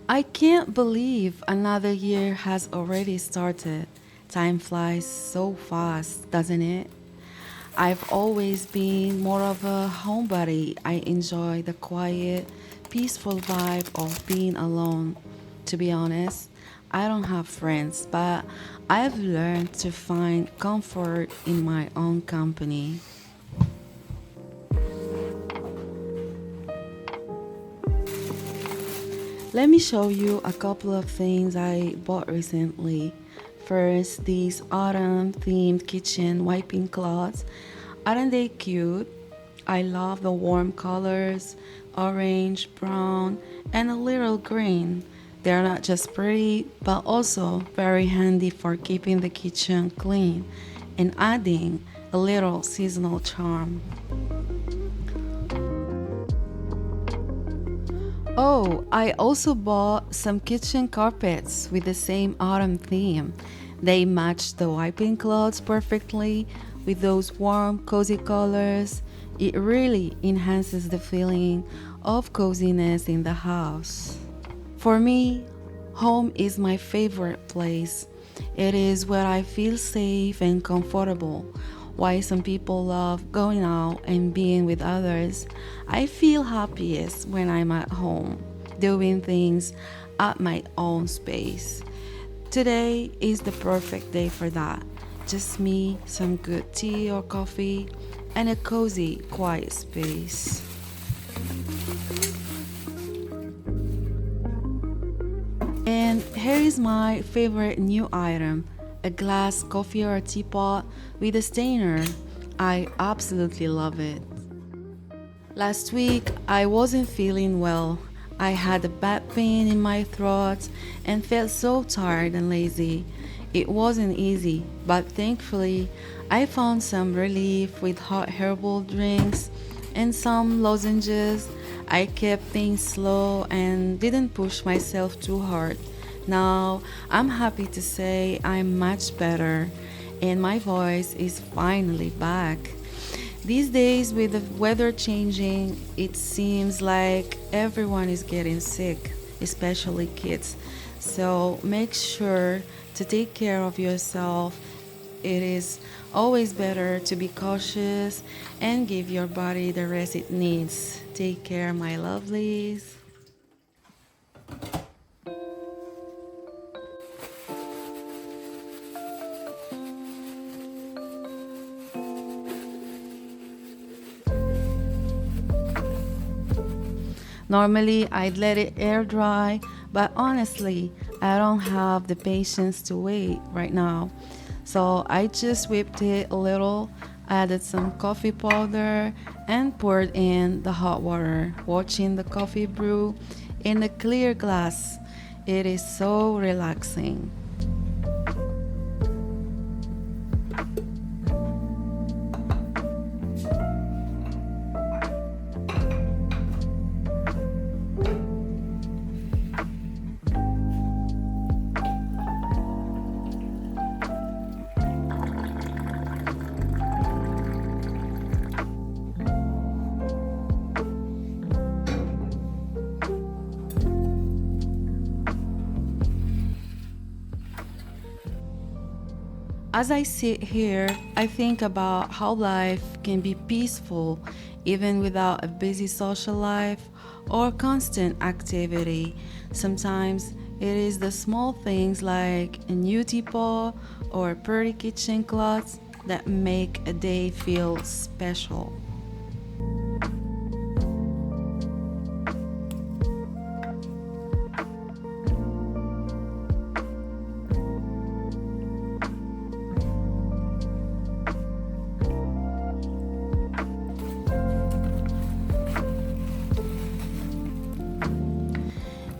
I can't believe another year has already started. Time flies so fast, doesn't it? I've always been more of a homebody. I enjoy the quiet, peaceful vibe of being alone. To be honest, I don't have friends, but I've learned to find comfort in my own company. Let me show you a couple of things I bought recently. First, these autumn themed kitchen wiping cloths. Aren't they cute? I love the warm colors, orange, brown, and a little green. They're not just pretty, but also very handy for keeping the kitchen clean and adding a little seasonal charm. Oh, I also bought some kitchen carpets with the same autumn theme. They match the wiping cloths perfectly with those warm, cozy colors. It really enhances the feeling of coziness in the house. For me, home is my favorite place. It is where I feel safe and comfortable. Why some people love going out and being with others, I feel happiest when I'm at home, doing things at my own space. Today is the perfect day for that. Just me, some good tea or coffee, and a cozy, quiet space. And here is my favorite new item, a glass coffee or teapot with a stainer. I absolutely love it. Last week, I wasn't feeling well. I had a bad pain in my throat and felt so tired and lazy. It wasn't easy, but thankfully, I found some relief with hot herbal drinks and some lozenges. I kept things slow and didn't push myself too hard. Now, I'm happy to say I'm much better and my voice is finally back. These days, with the weather changing, it seems like everyone is getting sick, especially kids. So make sure to take care of yourself. It is always better to be cautious and give your body the rest it needs. Take care, my lovelies. Normally, I'd let it air dry, but honestly, I don't have the patience to wait right now. So I just whipped it a little, added some coffee powder, and poured in the hot water, watching the coffee brew in a clear glass. It is so relaxing. As I sit here, I think about how life can be peaceful even without a busy social life or constant activity. Sometimes it is the small things like a new teapot or pretty kitchen cloths that make a day feel special.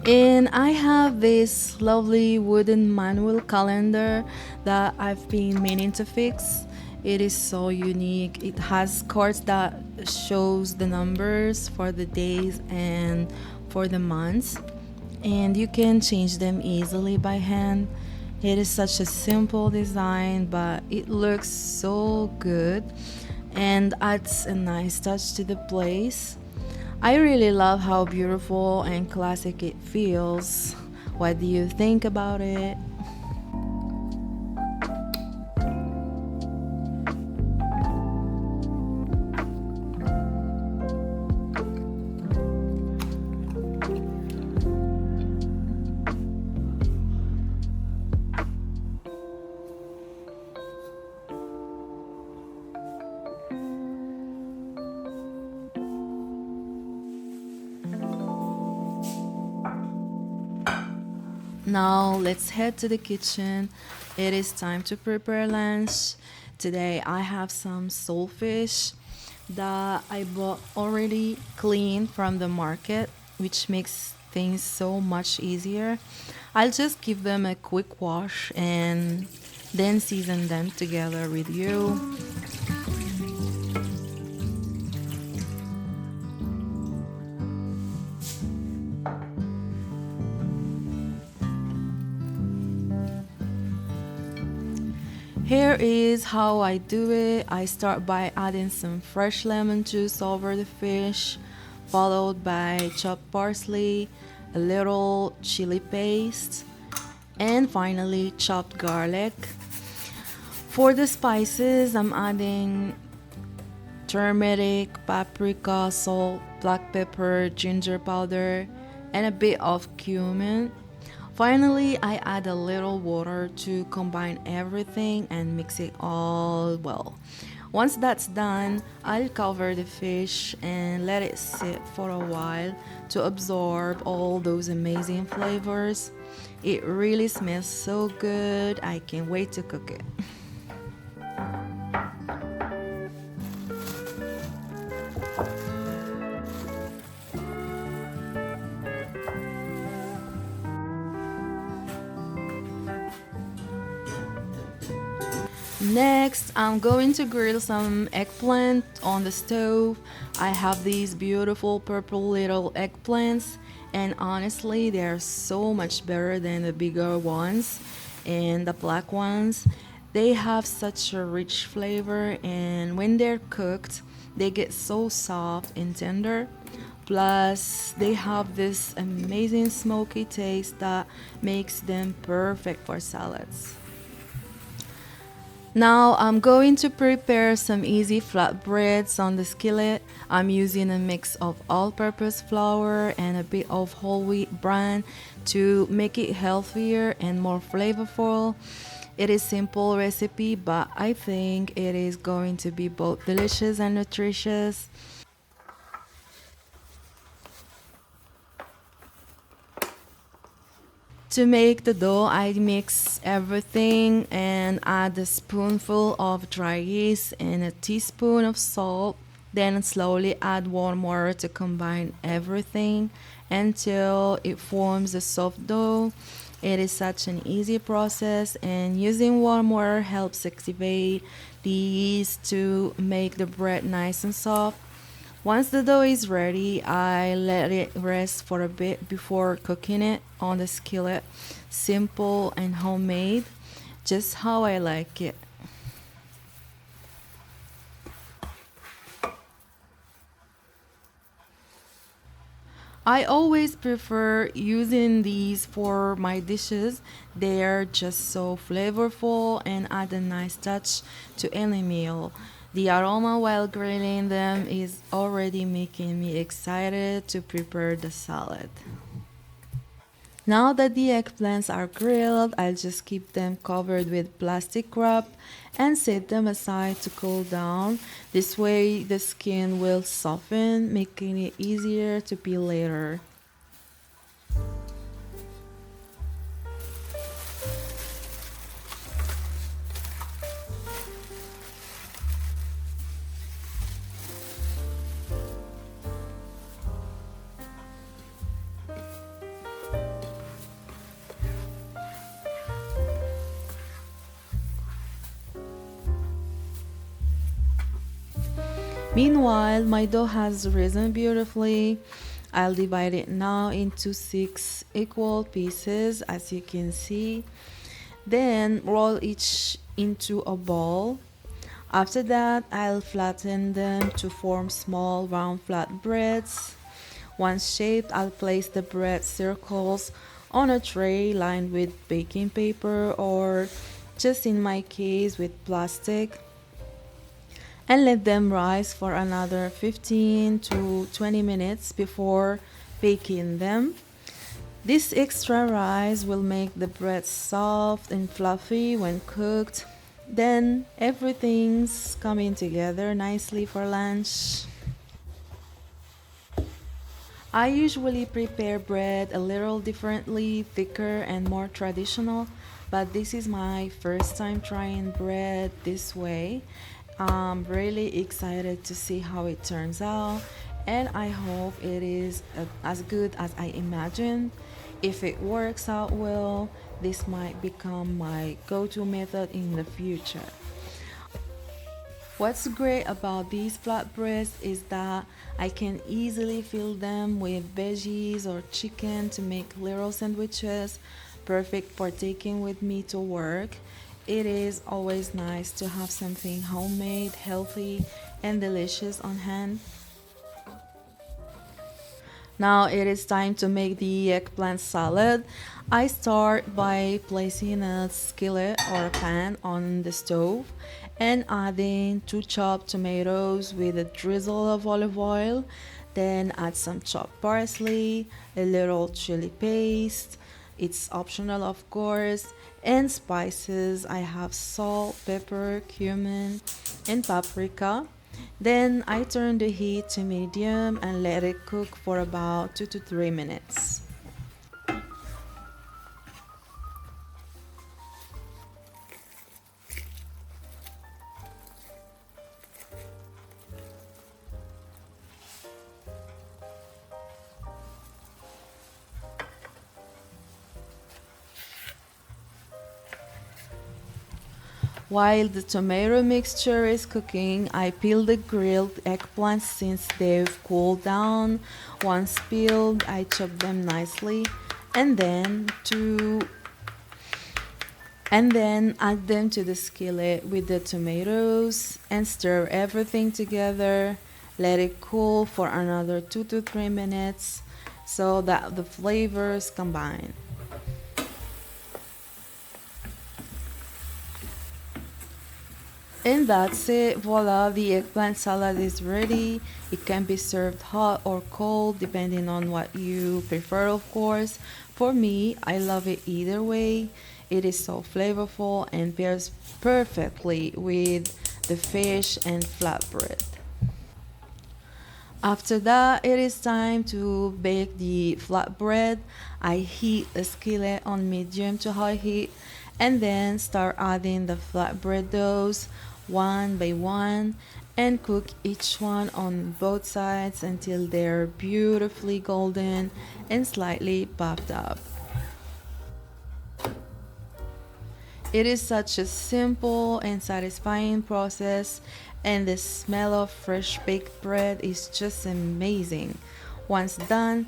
And I have this lovely wooden manual calendar that I've been meaning to fix. It is so unique. It has cards that shows the numbers for the days and for the months, and you can change them easily by hand. It is such a simple design, but it looks so good and adds a nice touch to the place. I really love how beautiful and classic it feels. What do you think about it? Now let's head to the kitchen. It is time to prepare lunch. Today I have some soulfish that I bought already clean from the market, which makes things so much easier. I'll just give them a quick wash and then season them together with you. Here is how I do it. I start by adding some fresh lemon juice over the fish, followed by chopped parsley, a little chili paste, and finally chopped garlic. For the spices, I'm adding turmeric, paprika, salt, black pepper, ginger powder, and a bit of cumin. Finally, I add a little water to combine everything and mix it all well. Once that's done, I'll cover the fish and let it sit for a while to absorb all those amazing flavors. It really smells so good. I can't wait to cook it. Next, I'm going to grill some eggplant on the stove. I have these beautiful purple little eggplants, and honestly, they're so much better than the bigger ones and the black ones. They have such a rich flavor, and when they're cooked, they get so soft and tender. Plus, they have this amazing smoky taste that makes them perfect for salads. Now I'm going to prepare some easy flatbreads on the skillet. I'm using a mix of all-purpose flour and a bit of whole wheat bran to make it healthier and more flavorful. It is simple recipe, but I think it is going to be both delicious and nutritious. To make the dough, I mix everything and add a spoonful of dry yeast and a teaspoon of salt. Then slowly add warm water to combine everything until it forms a soft dough. It is such an easy process, and using warm water helps activate the yeast to make the bread nice and soft. Once the dough is ready, I let it rest for a bit before cooking it on the skillet. Simple and homemade, just how I like it. I always prefer using these for my dishes. They're just so flavorful and add a nice touch to any meal. The aroma while grilling them is already making me excited to prepare the salad. Now that the eggplants are grilled, I'll just keep them covered with plastic wrap and set them aside to cool down. This way, the skin will soften, making it easier to peel later. Meanwhile, my dough has risen beautifully. I'll divide it now into six equal pieces, as you can see. Then roll each into a ball. After that, I'll flatten them to form small round flatbreads. Once shaped, I'll place the bread circles on a tray lined with baking paper or just in my case with plastic and let them rise for another 15 to 20 minutes before baking them. This extra rice will make the bread soft and fluffy when cooked. Then everything's coming together nicely for lunch. I usually prepare bread a little differently, thicker and more traditional, but this is my first time trying bread this way. I'm really excited to see how it turns out, and I hope it is as good as I imagined. If it works out well, this might become my go to method in the future. What's great about these flatbreads is that I can easily fill them with veggies or chicken to make little sandwiches, perfect for taking with me to work. It is always nice to have something homemade, healthy, and delicious on hand. Now it is time to make the eggplant salad. I start by placing a skillet or a pan on the stove and adding 2 chopped tomatoes with a drizzle of olive oil. Then add some chopped parsley, a little chili paste. It's optional, of course, and spices. I have salt, pepper, cumin, and paprika. Then I turn the heat to medium and let it cook for about 2 to 3 minutes. While the tomato mixture is cooking, I peel the grilled eggplants since they've cooled down. Once peeled, I chop them nicely and then add them to the skillet with the tomatoes and stir everything together. Let it cool for another 2 to 3 minutes so that the flavors combine. And that's it, voila, the eggplant salad is ready. It can be served hot or cold depending on what you prefer, of course. For me, I love it either way. It is so flavorful and pairs perfectly with the fish and flatbread. After that, it is time to bake the flatbread. I heat the skillet on medium to high heat and then start adding the flatbread doughs one by one and cook each one on both sides until they're beautifully golden and slightly puffed up. It is such a simple and satisfying process, and the smell of fresh baked bread is just amazing. Once done,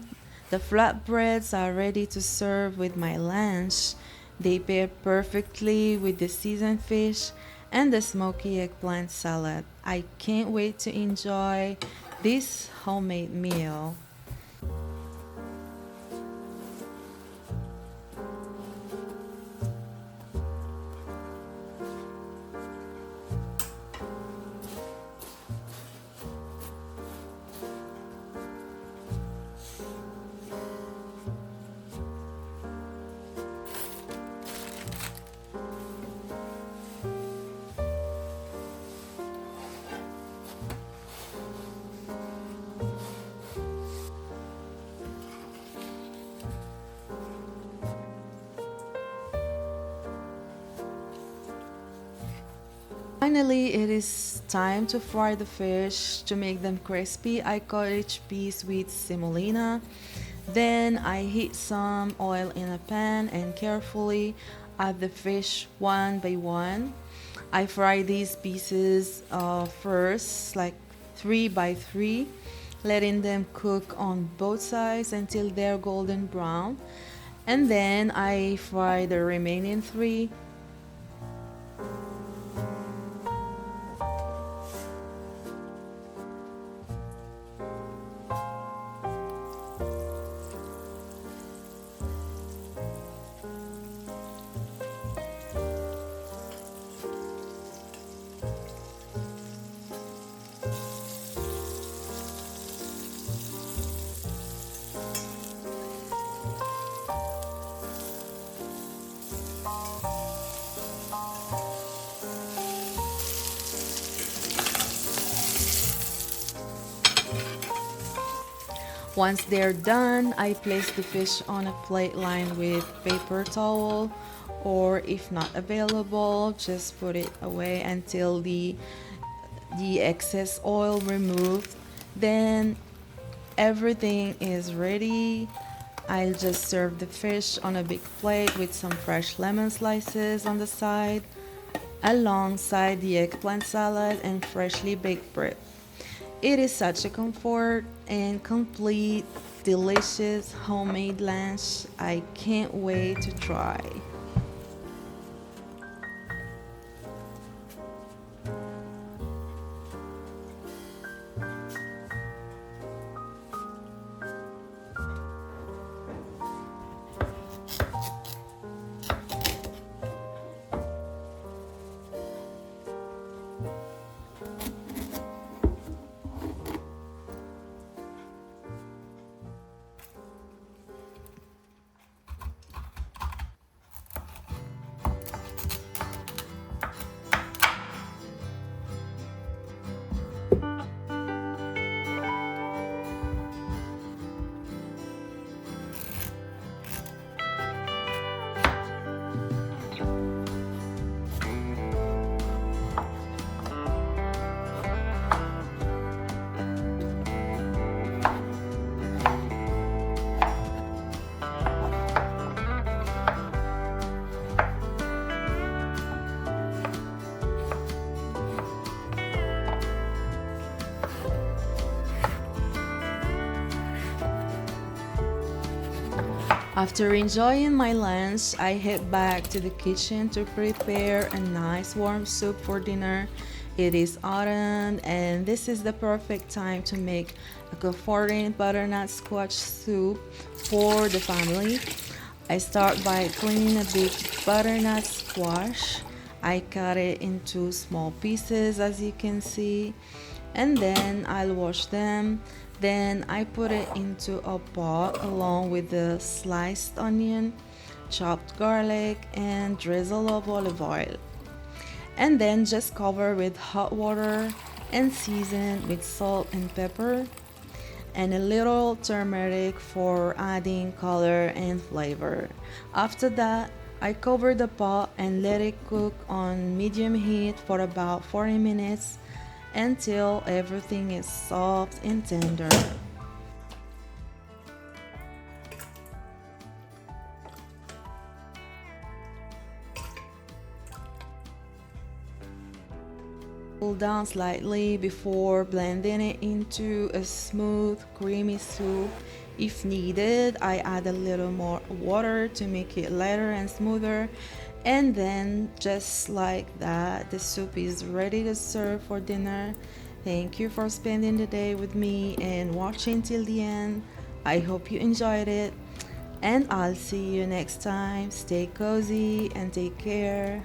the flatbreads are ready to serve with my lunch. They pair perfectly with the seasoned fish and the smoky eggplant salad. I can't wait to enjoy this homemade meal. Finally, it is time to fry the fish. To make them crispy, I cut each piece with semolina. Then I heat some oil in a pan and carefully add the fish one by one. I fry these pieces first, like 3 by 3, letting them cook on both sides until they're golden brown. And then I fry the remaining three. Once they're done, I place the fish on a plate lined with paper towel, or if not available, just put it away until the excess oil removed. Then everything is ready. I'll just serve the fish on a big plate with some fresh lemon slices on the side, alongside the eggplant salad and freshly baked bread. It is such a comfort and complete, delicious homemade lunch. I can't wait to try. After enjoying my lunch, I head back to the kitchen to prepare a nice warm soup for dinner. It is autumn, and this is the perfect time to make a comforting butternut squash soup for the family. I start by cleaning a big butternut squash. I cut it into small pieces, as you can see, and then I'll wash them. Then I put it into a pot along with the sliced onion, chopped garlic, and drizzle of olive oil. And then just cover with hot water and season with salt and pepper and a little turmeric for adding color and flavor. After that, I cover the pot and let it cook on medium heat for about 40 minutes until everything is soft and tender. Cool down slightly before blending it into a smooth, creamy soup. If needed, I add a little more water to make it lighter and smoother. And then, just like that, the soup is ready to serve for dinner. Thank you for spending the day with me and watching till the end. I hope you enjoyed it. And I'll see you next time. Stay cozy and take care.